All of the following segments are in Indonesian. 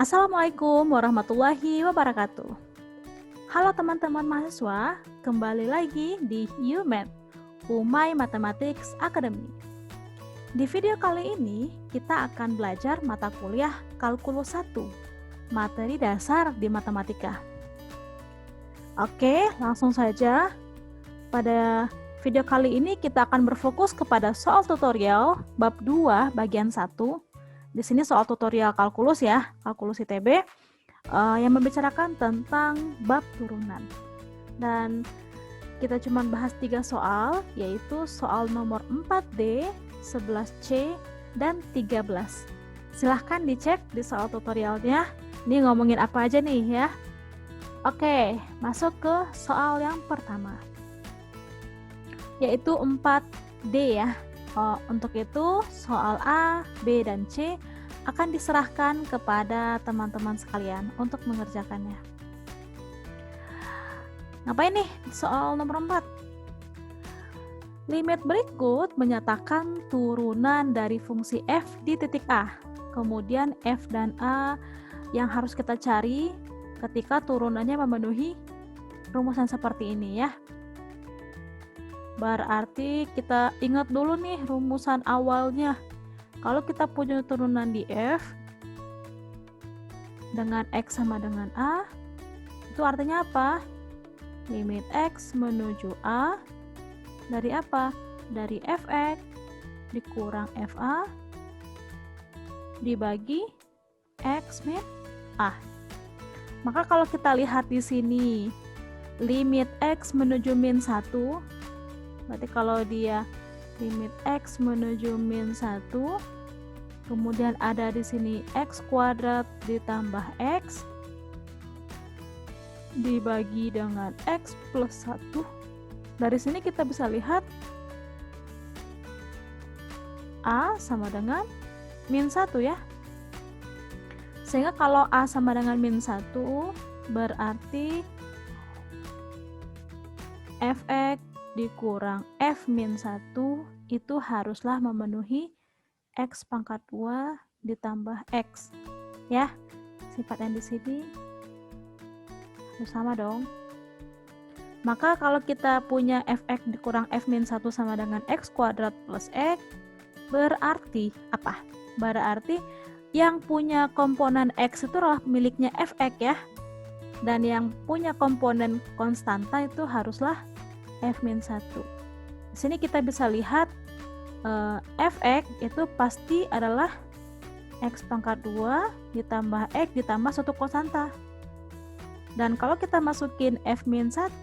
Assalamualaikum warahmatullahi wabarakatuh. Halo teman-teman mahasiswa, kembali lagi di UMath, Umay Mathematics Academy. Di video kali ini, kita akan belajar mata kuliah Kalkulus 1, materi dasar di matematika. Oke, langsung saja. Pada video kali ini kita akan berfokus kepada soal tutorial bab 2 bagian 1. Di sini soal tutorial kalkulus ya, kalkulus ITB, yang membicarakan tentang bab turunan. Dan kita cuma bahas 3 soal, yaitu soal nomor 4D, 11C, dan 13. Silahkan dicek di soal tutorialnya. Ini ngomongin apa aja nih ya. Oke, masuk ke soal yang pertama, yaitu 4D ya. Untuk itu, soal A, B, dan C akan diserahkan kepada teman-teman sekalian untuk mengerjakannya. Ngapain nih soal nomor 4? Limit berikut menyatakan turunan dari fungsi f di titik A. Kemudian f dan A yang harus kita cari ketika turunannya memenuhi rumusan seperti ini ya. Berarti kita ingat dulu nih rumusan awalnya. Kalau kita punya turunan di F dengan X sama dengan A, itu artinya apa? Limit X menuju A dari apa? Dari Fx dikurang Fa dibagi X min A. Maka kalau kita lihat di sini, limit X menuju min 1, berarti kalau dia limit X menuju min 1, kemudian ada di sini X kuadrat ditambah X dibagi dengan X plus 1. Dari sini kita bisa lihat A sama dengan min 1 ya. Sehingga kalau A sama dengan min 1, berarti Fx dikurang F min 1 itu haruslah memenuhi X pangkat 2 ditambah X ya. Sifat yang di sini harus sama dong. Maka kalau kita punya Fx dikurang F min 1 sama dengan X kuadrat plus X, berarti apa? Berarti yang punya komponen X itu adalah miliknya Fx ya. Dan yang punya komponen konstanta itu haruslah F min 1. Di sini kita bisa lihat Fx itu pasti adalah X pangkat 2 ditambah X ditambah suatu konstanta. Dan kalau kita masukin F min 1,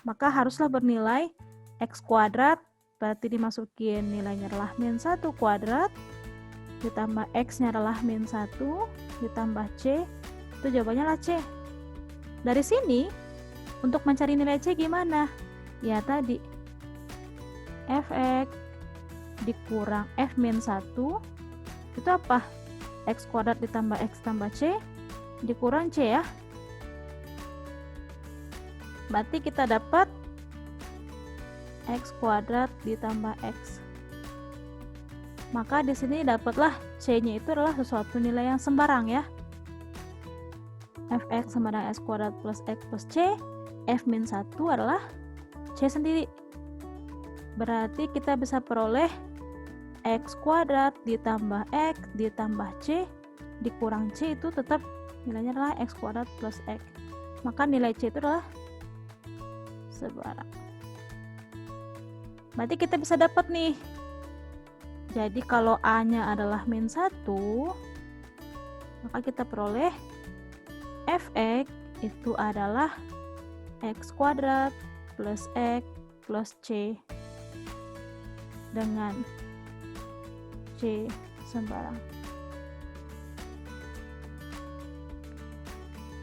maka haruslah bernilai X kuadrat, berarti dimasukin nilainya adalah min 1 kuadrat ditambah X-nya adalah min 1 ditambah C, itu jawabannya lah C. Dari sini untuk mencari nilai C gimana? Ya tadi Fx dikurang F min 1 itu apa? X kuadrat ditambah X tambah C dikurang C ya. Berarti kita dapat X kuadrat ditambah X. Maka di sini dapatlah C-nya itu adalah sesuatu nilai yang sembarang ya. Fx sama dengan X kuadrat plus X plus C, F min 1 adalah C sendiri. Berarti kita bisa peroleh X kuadrat ditambah X ditambah C dikurang C itu tetap nilainya adalah X kuadrat plus X. Maka nilai C itu adalah sembarang. Berarti kita bisa dapat nih. Jadi kalau A-nya adalah min 1, maka kita peroleh Fx itu adalah X kuadrat plus X plus C dengan C sembarang.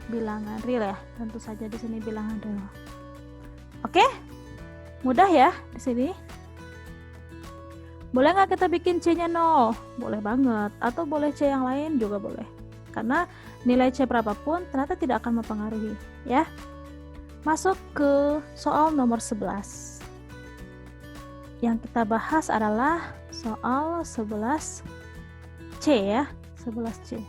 Bilangan real ya, tentu saja di sini bilangan real. Oke, mudah ya di sini. Boleh nggak kita bikin C-nya 0? Boleh banget. Atau boleh C yang lain juga boleh. Karena nilai C berapapun ternyata tidak akan mempengaruhi ya. Masuk ke soal nomor 11. Yang kita bahas adalah soal 11C ya, 11C.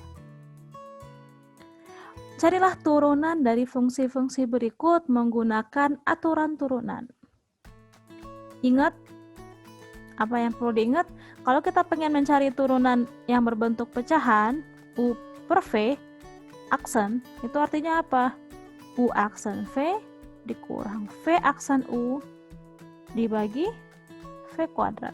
Carilah turunan dari fungsi-fungsi berikut menggunakan aturan turunan. Ingat, apa yang perlu diingat? Kalau kita pengen mencari turunan yang berbentuk pecahan, U per V, aksen, itu artinya apa? U aksen V dikurang V aksen U dibagi V kuadrat.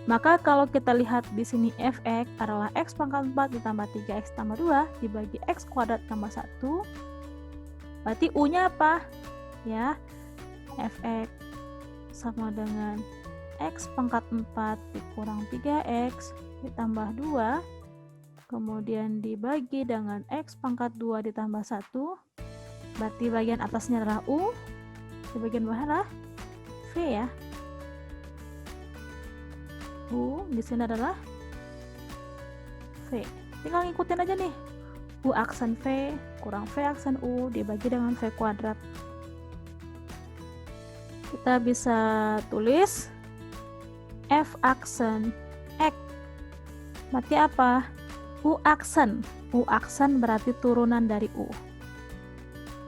Maka kalau kita lihat di sini Fx adalah X pangkat 4 ditambah 3X tambah 2 dibagi X kuadrat tambah 1. Berarti U-nya apa? Ya, Fx sama dengan X pangkat 4 dikurang 3X ditambah 2. Kemudian dibagi dengan X pangkat 2 ditambah 1. Berarti bagian atasnya adalah U. Di bagian bawah adalah V ya. U di sini adalah V. Tinggal ngikutin aja nih. U aksen V kurang V aksen U dibagi dengan V kuadrat. Kita bisa tulis F aksen X. Berarti apa? U aksen. U aksen berarti turunan dari U.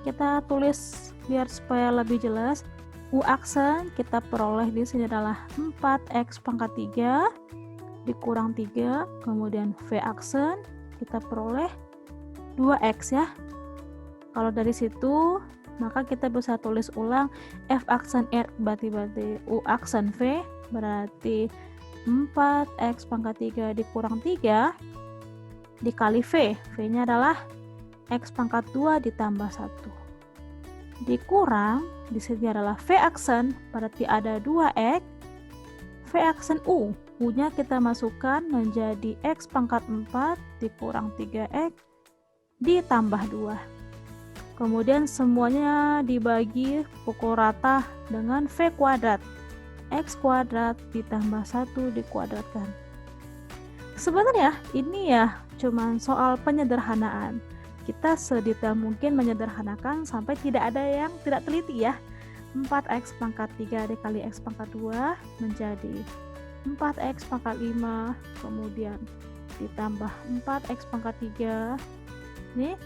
Kita tulis biar supaya lebih jelas. U aksen kita peroleh di sini adalah 4X pangkat 3 dikurang 3, kemudian V aksen kita peroleh 2X ya. Kalau dari situ maka kita bisa tulis ulang F aksen R berarti U aksen V berarti 4X pangkat 3 dikurang 3 dikali V. V-nya adalah X pangkat 2 ditambah 1. Dikurang, di sini adalah V aksen, berarti ada 2X. V aksen U, U-nya kita masukkan menjadi X pangkat 4 dikurang 3X ditambah 2. Kemudian semuanya dibagi pukul rata dengan V kuadrat. X kuadrat ditambah 1 dikuadratkan. Sebenarnya ini ya cuman soal penyederhanaan. Kita sedetail mungkin menyederhanakan sampai tidak ada yang tidak teliti ya. 4X pangkat 3 dikali X pangkat 2 menjadi 4X pangkat 5, kemudian ditambah 4X pangkat 3 nih,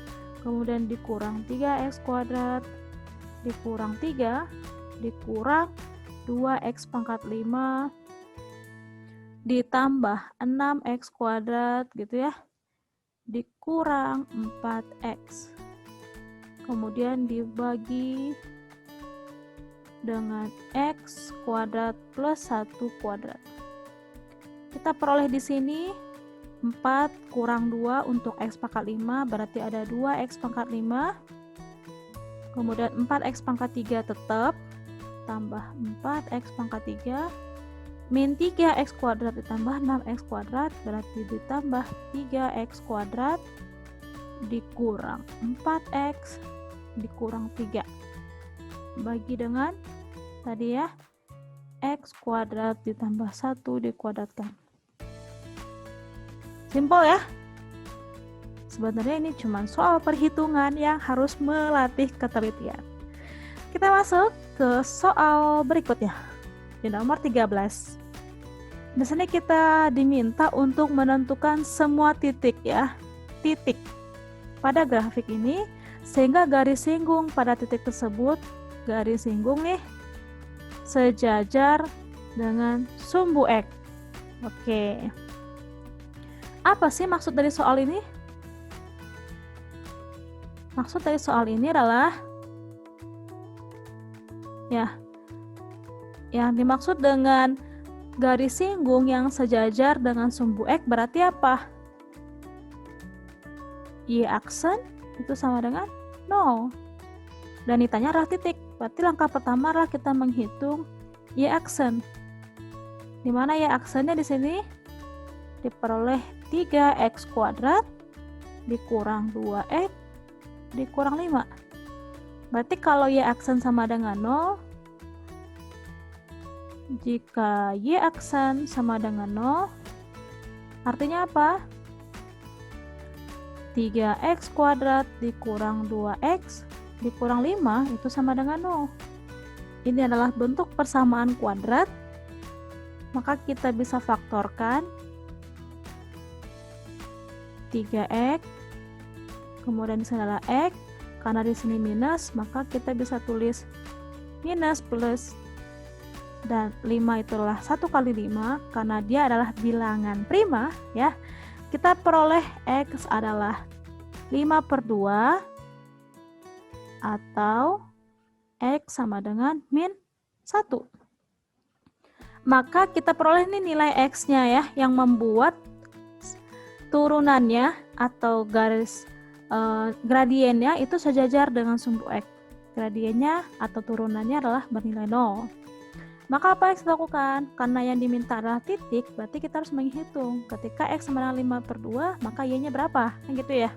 kemudian dikurang 3X kuadrat dikurang 3 dikurang 2X pangkat 5 ditambah 6X kuadrat gitu ya, dikurang 4X, kemudian dibagi dengan X kuadrat plus 1 kuadrat. Kita peroleh di sini 4 kurang 2 untuk X pangkat 5 berarti ada 2X pangkat 5, kemudian 4X pangkat 3 tetap tambah 4X pangkat 3 min 3X kuadrat ditambah 6X kuadrat berarti ditambah 3X kuadrat dikurang 4X dikurang 3 bagi dengan tadi ya X kuadrat ditambah 1 dikuadratkan. Simpel ya. Sebenarnya ini cuma soal perhitungan yang harus melatih ketelitian. Kita masuk ke soal berikutnya di nomor 13. Di sini kita diminta untuk menentukan semua titik ya, titik pada grafik ini sehingga garis singgung pada titik tersebut, garis singgung nih sejajar dengan sumbu X. Oke. Apa sih maksud dari soal ini? Maksud dari soal ini adalah ya, yang dimaksud dengan garis singgung yang sejajar dengan sumbu X berarti apa? Y aksen itu sama dengan 0. Dan ditanya adalah titik. Berarti langkah pertama adalah kita menghitung Y aksen. Di mana Y aksennya di sini diperoleh 3X kuadrat dikurang 2X dikurang 5. Berarti kalau Y aksen sama dengan 0, jika Y aksen sama dengan 0, artinya apa? 3X kuadrat dikurang 2X dikurang 5 itu sama dengan 0. Ini adalah bentuk persamaan kuadrat, maka kita bisa faktorkan 3X kemudian di sini adalah X. Karena di sini minus, maka kita bisa tulis minus plus. Dan 5 itulah 1 kali 5, karena dia adalah bilangan prima ya. Kita peroleh X adalah 5/2 atau X sama dengan min 1. Maka kita peroleh ini nilai X-nya ya, yang membuat turunannya atau garis gradiennya itu sejajar dengan sumbu X. Gradiennya atau turunannya adalah bernilai 0. Maka apa yang kita lakukan? Karena yang diminta adalah titik, berarti kita harus menghitung. Ketika X sama dengan 5/2, maka Y-nya berapa? Kan gitu ya.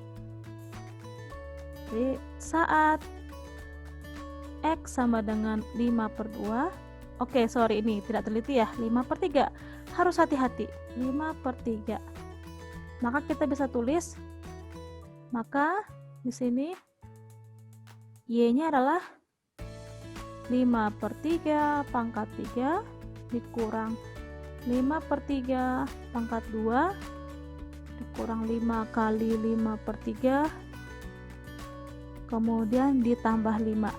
Jadi saat X sama dengan 5/2, oke, sorry, ini tidak teliti ya, 5/3. Harus hati-hati, 5/3. Maka kita bisa tulis, maka di sini Y-nya adalah 5/3 pangkat 3 dikurang 5/3 pangkat 2 dikurang 5 kali 5/3 kemudian ditambah 5.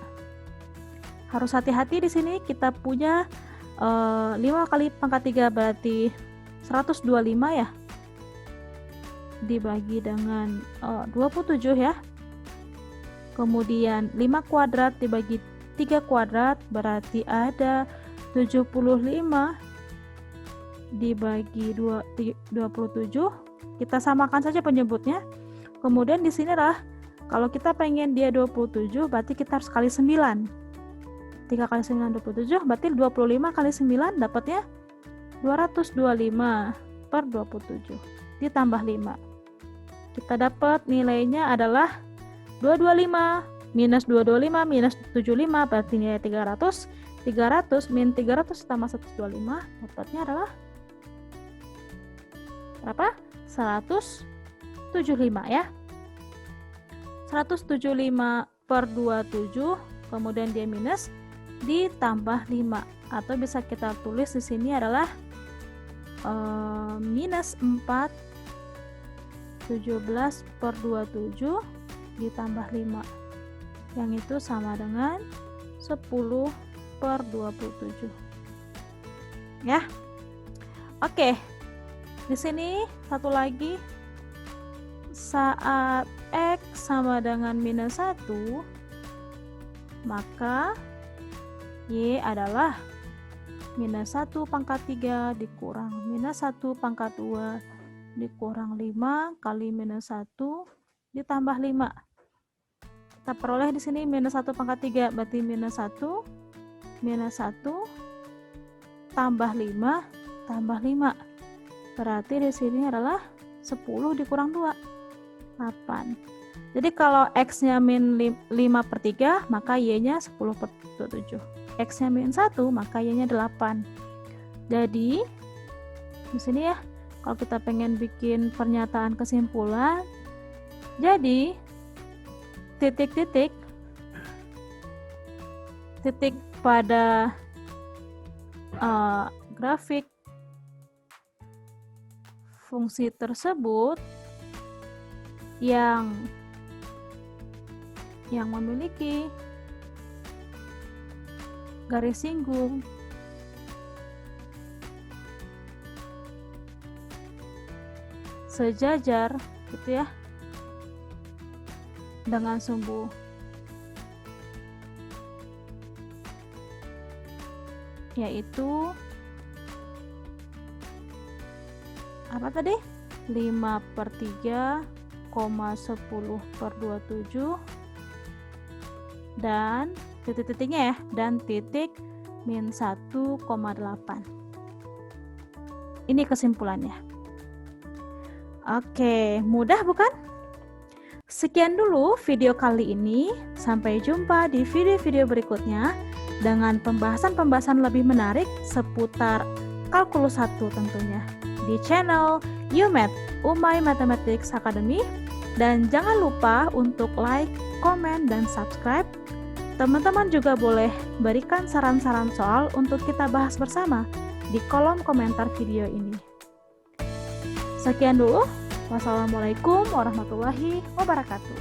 Harus hati-hati di sini, kita punya 5 kali pangkat 3 berarti 125 ya, dibagi dengan 27 ya. Kemudian 5 kuadrat dibagi 3 kuadrat berarti ada 75 dibagi 27. Kita samakan saja penyebutnya. Kemudian di sini lah, kalau kita pengen dia 27 berarti kita harus kali 9. 3 kali 9 27, berarti 25 kali 9 dapatnya 225/27 ditambah 5. Kita dapat nilainya adalah 225 minus 225 minus 75 berarti nilai 300. 300 min 300 tambah 125 dapatnya adalah berapa? 175 ya. 175/27, kemudian dia minus ditambah 5, atau bisa kita tulis di sini adalah minus 4 17/27 ditambah 5, yang itu sama dengan 10/27 ya. Oke, di sini satu lagi, saat X sama dengan minus 1 maka Y adalah minus 1 pangkat 3 dikurang minus 1 pangkat 2 dikurang 5 kali minus 1 ditambah 5. Kita peroleh di sini minus 1 pangkat 3 berarti minus 1 tambah 5 tambah 5. Berarti di sini adalah 10 dikurang 2, 8. Jadi kalau X-nya min 5/3 maka Y-nya 10/7. X-nya min 1 maka Y-nya 8. Jadi di sini ya, kalau kita pengen bikin pernyataan kesimpulan, jadi titik pada grafik fungsi tersebut yang memiliki garis singgung sejajar gitu ya dengan sumbu yaitu apa tadi? 5/3, 10/27 dan titik-titiknya ya, dan titik min 1,8. Ini kesimpulannya. Oke, mudah bukan? Sekian dulu video kali ini. Sampai jumpa di video-video berikutnya dengan pembahasan-pembahasan lebih menarik seputar kalkulus 1 tentunya di channel UMath, Umay Mathematics Academy. Dan jangan lupa untuk like, komen, dan subscribe. Teman-teman juga boleh berikan saran-saran soal untuk kita bahas bersama di kolom komentar video ini. Sekian dulu, Wassalamualaikum warahmatullahi wabarakatuh.